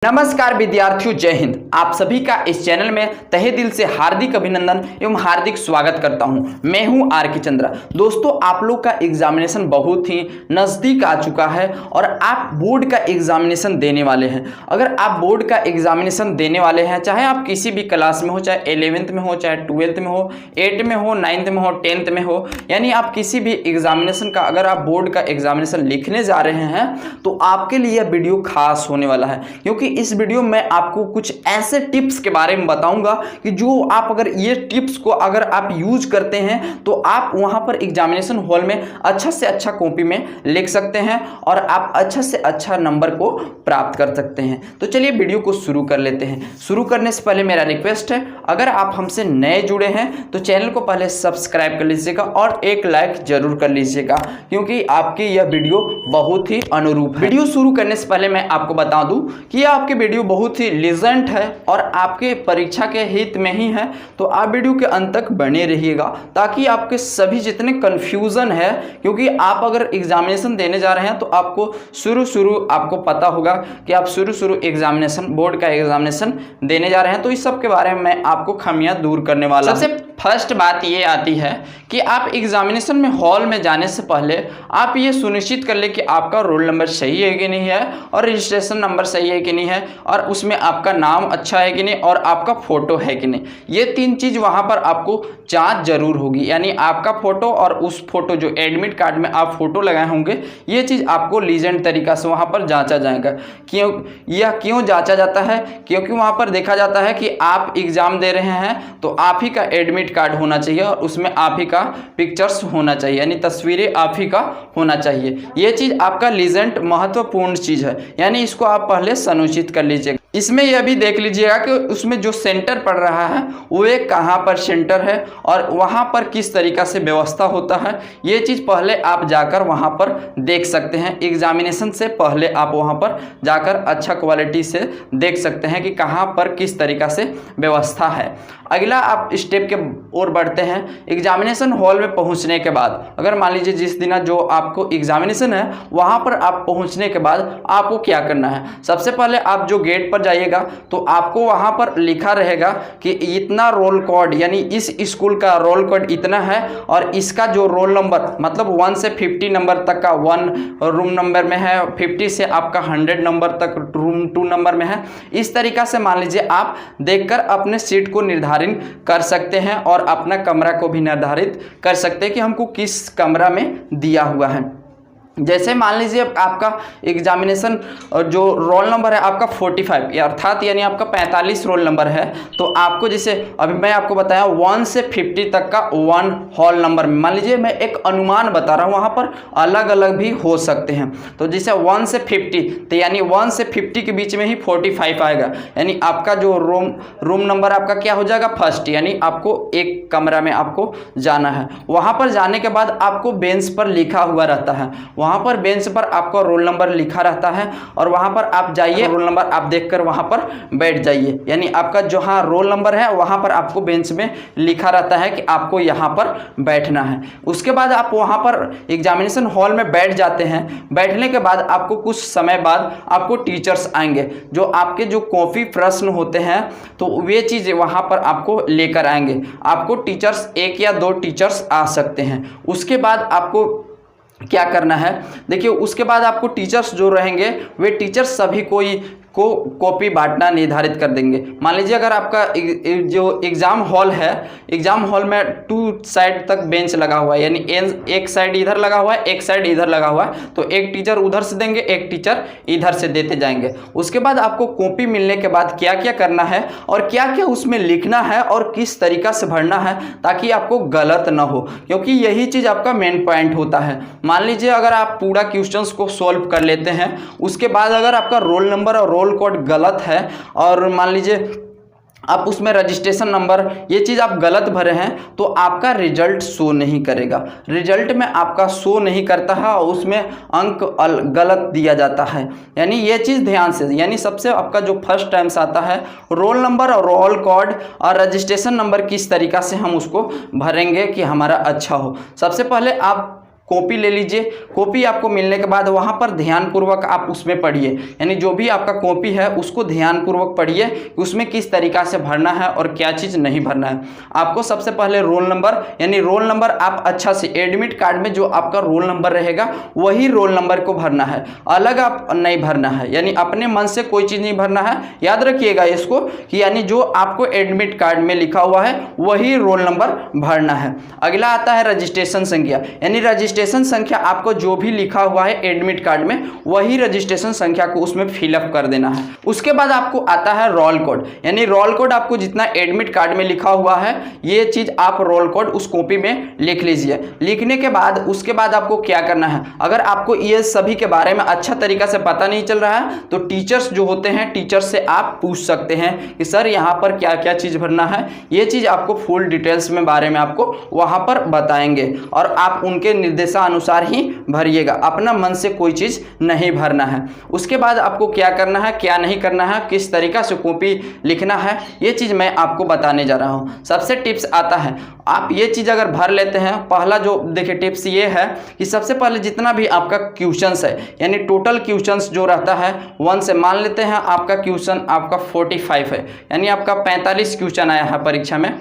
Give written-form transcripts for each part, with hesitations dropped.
नमस्कार विद्यार्थियों, जय हिंद। आप सभी का इस चैनल में तहे दिल से हार्दिक अभिनंदन एवं हार्दिक स्वागत करता हूं। मैं हूं आर के चंद्रा। दोस्तों, आप लोग का एग्जामिनेशन बहुत ही नज़दीक आ चुका है और आप बोर्ड का एग्जामिनेशन देने वाले हैं। अगर आप बोर्ड का एग्जामिनेशन देने वाले हैं, चाहे आप किसी भी क्लास में हो, चाहे 11th में हो, चाहे 12th में हो, 8th में हो, 9th में हो, 10th में हो, यानी आप किसी भी एग्जामिनेशन का अगर आप बोर्ड का एग्जामिनेशन लिखने जा रहे हैं तो आपके लिए यह वीडियो खास होने वाला है, क्योंकि इस वीडियो में आपको कुछ ऐसे टिप्स के बारे में बताऊंगा कि जो आप अगर ये टिप्स को अगर आप यूज करते हैं तो आप वहां पर एग्जामिनेशन हॉल में अच्छा से अच्छा कॉपी में लिख सकते हैं और आप अच्छा से अच्छा नंबर को प्राप्त कर सकते हैं। तो चलिए वीडियो को शुरू कर लेते हैं। शुरू करने से पहले मेरा रिक्वेस्ट है, अगर आप हमसे नए जुड़े हैं तो चैनल को पहले सब्सक्राइब कर लीजिएगा और एक लाइक जरूर कर लीजिएगा, क्योंकि आपकी यह वीडियो बहुत ही अनुरूप है। वीडियो शुरू करने से पहले मैं आपको बता दूं कि आपके वीडियो बहुत ही लीजेंट है और आपके परीक्षा के हित में ही है, तो आप वीडियो के अंत तक बने रहिएगा ताकि आपके सभी जितने कंफ्यूजन है, क्योंकि आप अगर एग्जामिनेशन देने जा रहे हैं तो आपको शुरू आपको पता होगा कि आप शुरू एग्जामिनेशन बोर्ड का एग्जामिनेशन देने जा रहे हैं, तो इस सब के बारे में मैं आपको खामियां दूर करने वाला हूं। सबसे फर्स्ट बात ये आती है कि आप एग्जामिनेशन में हॉल में जाने से पहले आप ये सुनिश्चित कर ले कि आपका रोल नंबर सही है कि नहीं है और रजिस्ट्रेशन नंबर सही है कि नहीं है और उसमें आपका नाम अच्छा है कि नहीं और आपका फोटो है कि नहीं। ये तीन चीज़ वहाँ पर आपको जांच जरूर होगी, यानी आपका फोटो और उस फोटो जो एडमिट कार्ड में आप फोटो लगाए होंगे, ये चीज़ आपको लीजेंट तरीका से वहाँ पर जांचा जाएगा। क्यों जांचा जाता है? क्योंकि वहाँ पर देखा जाता है कि आप एग्जाम दे रहे हैं तो आप ही का एडमिट कार्ड होना चाहिए और उसमें आप ही का पिक्चर्स होना चाहिए, यानी तस्वीरें आप ही का होना चाहिए। ये चीज़ आपका लीजेंट महत्वपूर्ण चीज़ है, यानी इसको आप पहले सुनिश्चित कर लीजिएगा। इसमें यह भी देख लीजिएगा कि उसमें जो सेंटर पड़ रहा है वो कहाँ पर सेंटर है और वहाँ पर किस तरीका से व्यवस्था होता है। ये चीज़ पहले आप जाकर वहाँ पर देख सकते हैं। एग्जामिनेशन से पहले आप वहाँ पर जाकर अच्छा क्वालिटी से देख सकते हैं कि कहाँ पर किस तरीका से व्यवस्था है। अगला आप स्टेप के ओर बढ़ते हैं। एग्जामिनेशन हॉल में पहुँचने के बाद, अगर मान लीजिए जिस दिन जो आपको एग्जामिनेशन है वहाँ पर आप पहुँचने के बाद आपको क्या करना है। सबसे पहले आप जो गेट पर जाइएगा तो आपको वहां पर लिखा रहेगा कि इतना रोल कोड, यानी इस स्कूल का रोल कोड इतना है और इसका जो रोल नंबर मतलब 1 से 50 नंबर तक का 1 रूम नंबर में है, 50 से आपका 100 नंबर तक रूम 2 नंबर में है। इस तरीका से मान लीजिए आप देखकर अपने सीट को निर्धारित कर सकते हैं और अपना कमरा को भी निर्धारित कर सकते हैं कि हमको किस कमरा में दिया हुआ है। जैसे मान लीजिए आपका एग्जामिनेशन जो रोल नंबर है आपका 45 अर्थात यानी आपका 45 रोल नंबर है, तो आपको जैसे अभी मैं आपको बताया 1 से 50 तक का 1 हॉल नंबर में, मान लीजिए मैं एक अनुमान बता रहा हूँ, वहाँ पर अलग अलग भी हो सकते हैं। तो जैसे 1 से 50 तो यानी 1 से 50 के बीच में ही 45 आएगा, यानी आपका जो रूम नंबर आपका क्या हो जाएगा फर्स्ट, यानी आपको एक कमरा में आपको जाना है। वहाँ पर जाने के बाद आपको बेंच पर लिखा हुआ रहता है, वहाँ पर बेंच पर आपका रोल नंबर लिखा रहता है और वहाँ पर आप जाइए, रोल नंबर आप देखकर वहाँ पर बैठ जाइए, यानी आपका जो हाँ रोल नंबर है वहाँ पर आपको बेंच में लिखा रहता है कि आपको यहाँ पर बैठना है। उसके बाद आप वहाँ पर एग्जामिनेशन हॉल में बैठ जाते हैं। बैठने के बाद आपको कुछ समय बाद आपको टीचर्स आएंगे, जो आपके जो कॉपी प्रश्न होते हैं तो वे चीज़ वहाँ पर आपको लेकर आएंगे। आपको टीचर्स 1 या 2 टीचर्स आ सकते हैं। उसके बाद आपको क्या करना है, देखिए उसके बाद आपको टीचर्स जो रहेंगे वे टीचर्स सभी को कॉपी बांटना निर्धारित कर देंगे। मान लीजिए अगर आपका जो एग्ज़ाम हॉल है, एग्ज़ाम हॉल में 2 साइड तक बेंच लगा हुआ है, यानी एक साइड इधर लगा हुआ है, एक साइड इधर लगा हुआ है, तो एक टीचर उधर से देंगे, एक टीचर इधर से देते जाएंगे। उसके बाद आपको कॉपी मिलने के बाद क्या क्या करना है और क्या क्या उसमें लिखना है और किस तरीका से भरना है ताकि आपको गलत ना हो, क्योंकि यही चीज़ आपका मेन पॉइंट होता है। मान लीजिए अगर आप पूरा क्वेश्चंस को सॉल्व कर लेते हैं, उसके बाद अगर आपका रोल नंबर और रोल कोड गलत है और मान लीजिए आप उसमें रजिस्ट्रेशन नंबर ये चीज़ आप गलत भरे हैं, तो आपका रिजल्ट शो नहीं करेगा। रिजल्ट में आपका शो नहीं करता है और उसमें अंक गलत दिया जाता है, यानी ये चीज़ ध्यान से, यानी सबसे आपका जो फर्स्ट टाइम्स आता है रोल नंबर और रोल कोड और रजिस्ट्रेशन नंबर किस तरीका से हम उसको भरेंगे कि हमारा अच्छा हो। सबसे पहले आप कॉपी ले लीजिए। कॉपी आपको मिलने के बाद वहाँ पर ध्यानपूर्वक आप उसमें पढ़िए, यानी जो भी आपका कॉपी है उसको ध्यानपूर्वक पढ़िए कि उसमें किस तरीक़ा से भरना है और क्या चीज़ नहीं भरना है। आपको सबसे पहले रोल नंबर, यानी रोल नंबर आप अच्छा से एडमिट कार्ड में जो आपका रोल नंबर रहेगा वही रोल नंबर को भरना है, अलग आप नहीं भरना है, यानी अपने मन से कोई चीज़ नहीं भरना है। याद रखिएगा इसको कि यानी जो आपको एडमिट कार्ड में लिखा हुआ है वही रोल नंबर भरना है। अगला आता है रजिस्ट्रेशन संख्या, यानी रजिस्ट्रेशन संख्या आपको जो भी लिखा हुआ है एडमिट कार्ड में वही रजिस्ट्रेशन संख्या को उसमें फिलअप कर देना है। उसके बाद आपको आता है रोल कोड, यानी रोल कोड आपको जितना एडमिट कार्ड में लिखा हुआ है ये चीज़ आप रोल कोड उस कॉपी में लिख लीजिए। लिखने के बाद उसके बाद आपको क्या करना है, अगर आपको ये सभी के बारे में अच्छा तरीका से पता नहीं चल रहा है तो टीचर्स जो होते हैं टीचर्स से आप पूछ सकते हैं कि सर यहाँ पर क्या क्या चीज़ भरना है। ये चीज़ आपको फुल डिटेल्स में बारे में आपको वहाँ पर बताएंगे और आप उनके निर्देशानुसार ही भरिएगा, अपना मन से कोई चीज़ नहीं भरना है। उसके बाद आपको क्या करना है क्या नहीं करना है, किस तरीका से कॉपी लिखना है, ये चीज़ मैं आपको बताने जा रहा हूँ। सबसे टिप्स आता है, आप ये चीज़ अगर भर लेते हैं, पहला जो देखिए टिप्स ये है कि सबसे पहले जितना भी आपका क्वेश्चंस है, यानी टोटल क्वेश्चंस जो रहता है 1 से, मान लेते हैं आपका क्वेश्चन आपका 45 है, यानी आपका 45 क्वेश्चन आया है परीक्षा में,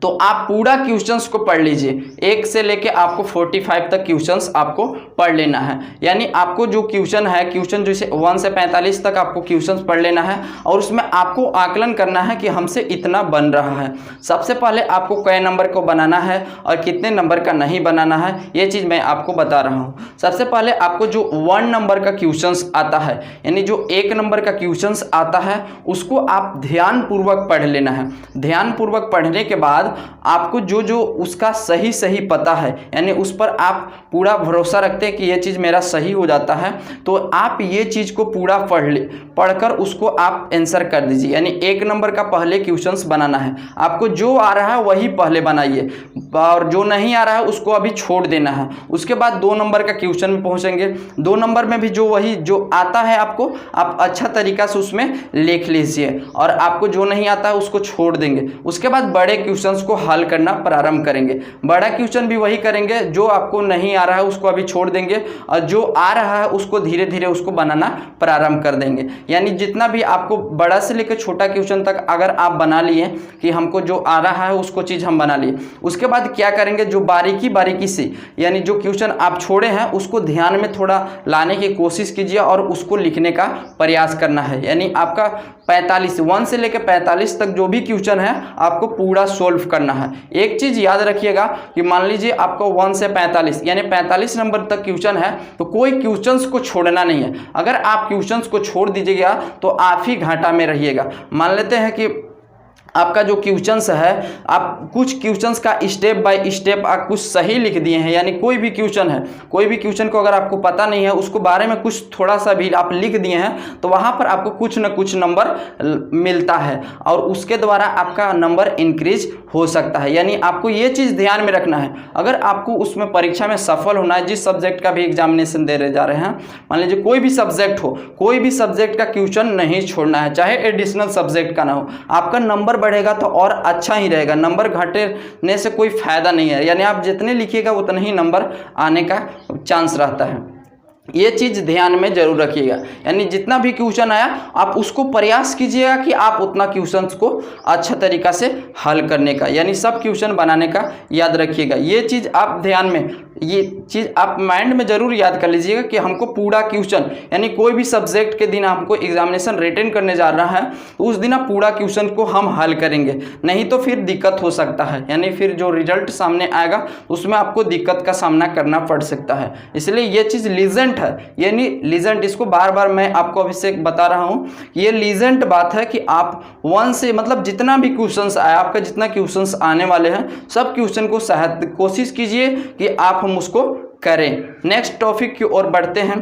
तो आप पूरा क्वेश्चंस को पढ़ लीजिए, 1 से लेके आपको 45 तक क्वेश्चंस आपको पढ़ लेना है। यानी आपको जो क्वेश्चन है, क्वेश्चन जैसे 1 से 45 तक आपको क्वेश्चंस पढ़ लेना है और उसमें आपको आकलन करना है कि हमसे इतना बन रहा है। सबसे पहले आपको कई नंबर को बनाना है और कितने नंबर का नहीं बनाना है, ये चीज़ मैं आपको बता रहा हूँ। सबसे पहले आपको जो 1 नंबर का क्वेश्चंस आता है, यानी जो 1 नंबर का क्वेश्चंस आता है उसको आप ध्यानपूर्वक पढ़ लेना है। ध्यानपूर्वक पढ़ने के बाद आपको जो जो उसका सही पता है, यानी उस पर आप पूरा भरोसा रखते हैं कि ये चीज़ मेरा सही हो जाता है, तो आप ये चीज़ को पूरा पढ़कर उसको आप आंसर कर दीजिए। यानी 1 नंबर का पहले क्वेश्चंस बनाना है, आपको जो आ रहा है वही पहले बनाइए और जो नहीं आ रहा है उसको अभी छोड़ देना है। उसके बाद 2 नंबर का क्वेश्चन में पहुँचेंगे, 2 नंबर में भी वही जो आता है आपको आप अच्छा तरीका से उसमें लिख लीजिए और आपको जो नहीं आता है उसको छोड़ देंगे। उसके बाद बड़े क्वेश्चन को हल करना प्रारंभ करेंगे। बड़ा क्वेश्चन भी वही करेंगे, जो आपको नहीं आ रहा है उसको अभी छोड़ देंगे और जो आ रहा है उसको धीरे धीरे उसको बनाना प्रारंभ कर देंगे। यानी जितना भी आपको बड़ा से लेकर छोटा क्वेश्चन तक अगर आप बना लिए कि हमको जो आ रहा है उसको चीज़ हम बना लिए, उसके बाद क्या करेंगे, जो बारीकी से यानी जो क्वेश्चन आप छोड़े हैं उसको ध्यान में थोड़ा लाने की कोशिश कीजिए और उसको लिखने का प्रयास करना है। यानी आपका 45 1 से लेकर 45 तक जो भी क्वेश्चन है आपको पूरा सोल्व करना है। एक चीज़ याद रखिएगा कि मान लीजिए आपको 1 से 45 यानी 45 नंबर तक क्वेश्चन है तो कोई क्वेश्चंस को छोड़ना नहीं है। अगर आप क्वेश्चंस को छोड़ दीजिएगा तो आप ही घाटा में रहिएगा। मान लेते हैं कि आपका जो क्वेश्चंस है, आप कुछ क्वेश्चंस का स्टेप बाय स्टेप आप कुछ सही लिख दिए हैं, यानी कोई भी क्वेश्चन है, कोई भी क्वेश्चन को अगर आपको पता नहीं है उसको बारे में कुछ थोड़ा सा भी आप लिख दिए हैं तो वहाँ पर आपको कुछ न कुछ नंबर मिलता है और उसके द्वारा आपका नंबर इंक्रीज हो सकता है। यानी आपको ये चीज़ ध्यान में रखना है, अगर आपको उसमें परीक्षा में सफल होना है, जिस सब्जेक्ट का भी एग्जामिनेशन दे जा रहे हैं, मान लीजिए कोई भी सब्जेक्ट हो, कोई भी सब्जेक्ट का क्वेश्चन नहीं छोड़ना है, चाहे एडिशनल सब्जेक्ट का ना हो। आपका नंबर बढ़ेगा तो और अच्छा ही रहेगा, नंबर घटने से कोई फायदा नहीं है। यानी आप जितने लिखिएगा उतने ही नंबर आने का चांस रहता है। ये चीज़ ध्यान में जरूर रखिएगा। यानी जितना भी क्वेश्चन आया आप उसको प्रयास कीजिएगा कि आप उतना क्वेश्चंस को अच्छा तरीका से हल करने का, यानी सब क्वेश्चन बनाने का याद रखिएगा। ये चीज़ आप ध्यान में, ये चीज़ आप माइंड में ज़रूर याद कर लीजिएगा कि हमको पूरा क्वेश्चन, यानी कोई भी सब्जेक्ट के दिन हमको एग्जामिनेशन रिटन करने जा रहा है तो उस दिन आप पूरा क्वेश्चन को हम हल करेंगे, नहीं तो फिर दिक्कत हो सकता है। यानी फिर जो रिजल्ट सामने आएगा उसमें आपको दिक्कत का सामना करना पड़ सकता है। इसलिए ये चीज़ लीजेंट है, यानी लीजेंट, इसको बार बार मैं आपको अभिषेक बता रहा हूँ, ये लीजेंट बात है कि आप 1 से मतलब जितना भी क्वेश्चंस आए, आपका जितना क्वेश्चंस आने वाले हैं सब क्वेश्चन को कोशिश कीजिए कि आप हम उसको करें। नेक्स्ट टॉपिक की ओर बढ़ते हैं।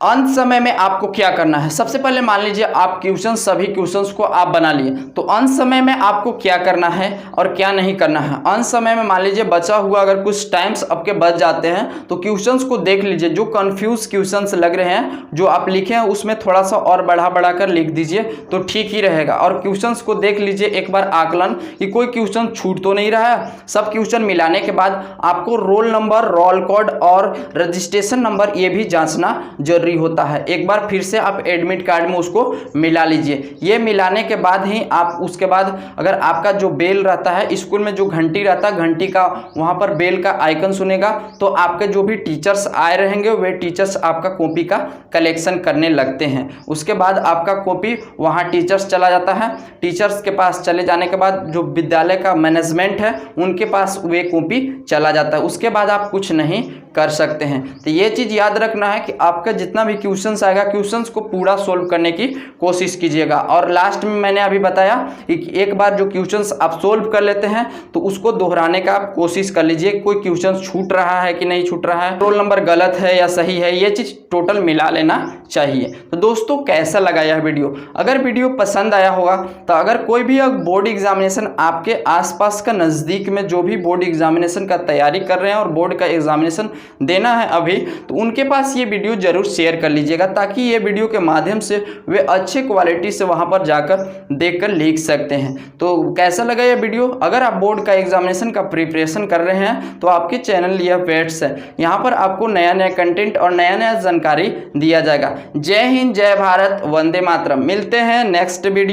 अंत समय में आपको क्या करना है, सबसे पहले मान लीजिए आप सभी क्वेश्चंस को आप बना लिए, तो अंत समय में आपको क्या करना है और क्या नहीं करना है। अंत समय में मान लीजिए बचा हुआ अगर कुछ टाइम्स आपके बच जाते हैं तो क्वेश्चंस को देख लीजिए, जो कंफ्यूज क्वेश्चंस लग रहे हैं जो आप लिखे हैं उसमें थोड़ा सा और बढ़ा कर लिख दीजिए तो ठीक ही रहेगा। और क्वेश्चंस को देख लीजिए एक बार आकलन कि कोई क्वेश्चन छूट तो नहीं रहा है। सब क्वेश्चन मिलाने के बाद आपको रोल नंबर, रोल कोड और रजिस्ट्रेशन नंबर ये भी जांचना जरूरी होता है। एक बार फिर से आप एडमिट कार्ड में उसको मिला लीजिए। ये मिलाने के बाद ही आप उसके बाद अगर आपका जो बेल रहता है स्कूल में, जो घंटी रहता है, घंटी का वहां पर बेल का आइकन सुनेगा तो आपके जो भी टीचर्स आए रहेंगे वे टीचर्स आपका कॉपी का कलेक्शन करने लगते हैं। उसके बाद आपका कॉपी वहां टीचर्स चला जाता है। टीचर्स के पास चले जाने के बाद जो विद्यालय का मैनेजमेंट है उनके पास वे कॉपी चला जाता है। उसके बाद आप कुछ नहीं कर सकते हैं। तो ये चीज याद रखना है कि आपका जितना भी क्वेश्चंस आएगा क्वेश्चंस को पूरा सोल्व करने की कोशिश कीजिएगा। और लास्ट में मैंने अभी बताया कि एक बार जो क्वेश्चंस आप सोल्व कर लेते हैं तो उसको दोहराने का आप कोशिश कर लीजिए, कोई क्वेश्चन छूट रहा है कि नहीं छूट रहा है, रोल नंबर गलत है या सही है, ये चीज टोटल मिला लेना चाहिए। तो दोस्तों कैसा लगा यह वीडियो? अगर वीडियो पसंद आया होगा तो अगर कोई भी बोर्ड एग्जामिनेशन आपके आसपास का नज़दीक में जो भी बोर्ड एग्जामिनेशन का तैयारी कर रहे हैं और बोर्ड का एग्जामिनेशन देना है अभी, तो उनके पास ये वीडियो जरूर शेयर कर लीजिएगा ताकि ये वीडियो के माध्यम से वे अच्छे क्वालिटी से वहां पर जाकर देखकर लिख सकते हैं। तो कैसा लगा ये वीडियो? अगर आप बोर्ड का एग्जामिनेशन का प्रिपरेशन कर रहे हैं तो आपके चैनल यह पेट्स है, यहाँ पर आपको नया नया कंटेंट और नया नया जानकारी दिया जाएगा। जय हिंद, जय भारत, वंदे मातरम। मिलते हैं नेक्स्ट वीडियो।